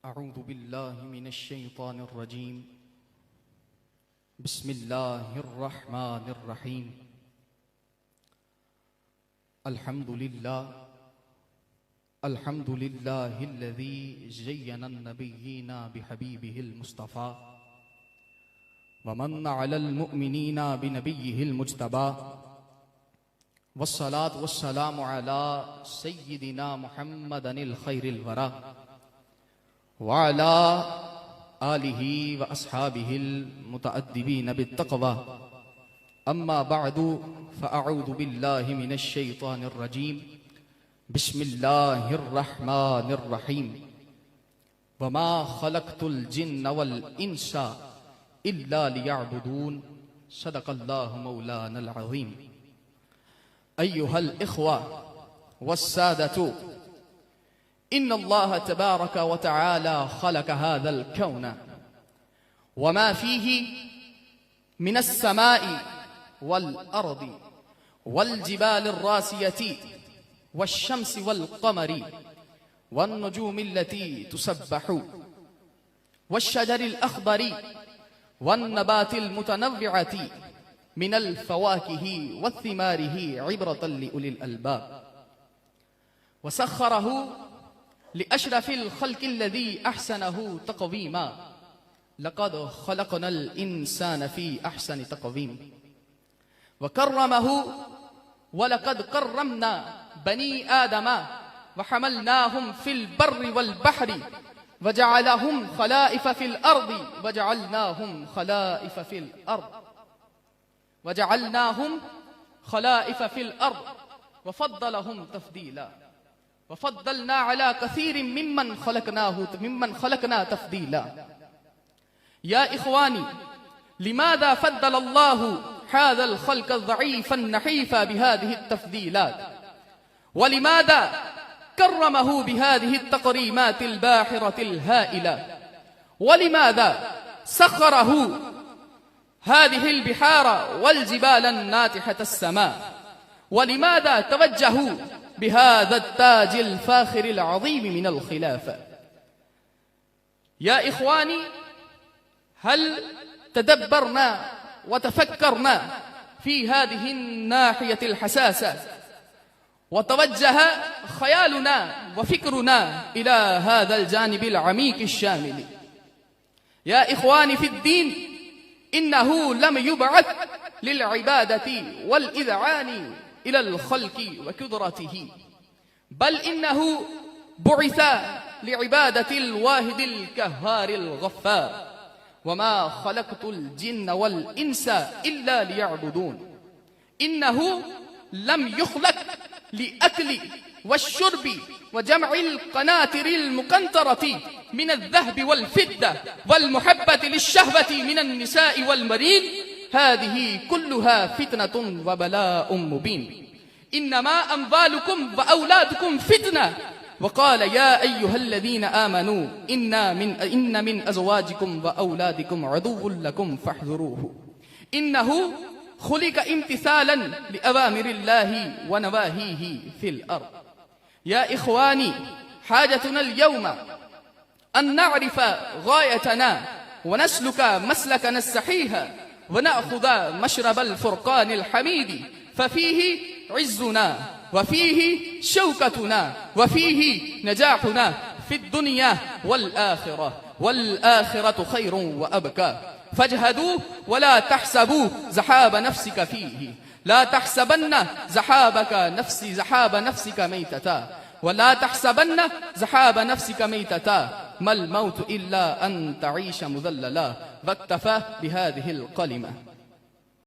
أعوذ بالله من الشيطان الرجيم. بسم الله الرحمن الرحيم. الحمد لله الذي زين النبيين بحبيبه المصطفى ومن على المؤمنين بنبيه المجتبى، والصلاة والسلام على سيدنا محمد الخير الورى وعلى آله وأصحابه المتأدبين بالتقوى. أما بعد فأعوذ بالله من الشيطان الرجيم. بسم الله الرحمن الرحيم. وما خلقت الجن والإنس إلا ليعبدون. صدق الله مولانا العظيم. أيها الإخوة والسادة، إن الله تبارك وتعالى خلق هذا الكون وما فيه من السماء والأرض والجبال الراسية والشمس والقمر والنجوم التي تسبح والشجر الأخضر والنبات المتنوعة من الفواكه والثماره عبرة لأولي الألباب، وسخره لأشرف الخلق الذي أحسنه تقويما. لقد خلقنا الإنسان في أحسن تقويم، وكرمه ولقد كرمنا بني آدم وحملناهم في البر والبحر وجعلهم خلائف في الأرض وفضلهم تفضيلا، وفضلنا على كثير ممن خلقنا تفضيلا. يا إخواني، لماذا فضل الله هذا الخلق الضعيف النحيف بهذه التفضيلات؟ ولماذا كرمه بهذه التكريمات الباحرة الهائلة؟ ولماذا سخره هذه البحار والجبال الناتحة السماء؟ ولماذا توجهوا بهذا التاج الفاخر العظيم من الخلافة؟ يا إخواني، هل تدبرنا وتفكرنا في هذه الناحية الحساسة وتوجه خيالنا وفكرنا إلى هذا الجانب العميق الشامل؟ يا إخواني في الدين، إنه لم يبعث للعبادة والإذعان إلى الخلق وقدرته، بل إنه بعث لعبادة الواحد القهار الغفار. وما خلقت الجن والإنس إلا ليعبدون. إنه لم يخلق لأكل والشرب وجمع القناطر المقنطرة من الذهب والفضة والمحبة للشهوة من النساء والمريض. هذه كلها فتنة وبلاء مبين. إنما أموالكم وأولادكم فتنة. وقال يا أيها الذين آمنوا إن من أزواجكم وأولادكم عدو لكم فاحذروه. إنه خلق امتثالا لأوامر الله ونواهيه في الأرض. يا إخواني، حاجتنا اليوم أن نعرف غايتنا ونسلك مسلكنا الصحيح ونأخذ مشرب الفرقان الحميد، ففيه عزنا وفيه شوكتنا وفيه نجاحنا في الدنيا والآخرة خير وأبكى. فاجهدوا ولا تحسبوا زحاب نفسك فيه. لا تحسبن زحاب نفسك ميتتا، ولا تحسبن زحاب نفسك ميتتا. ما الموت إلا أن تعيش مذللا. واكتفى بهذه الكلمة.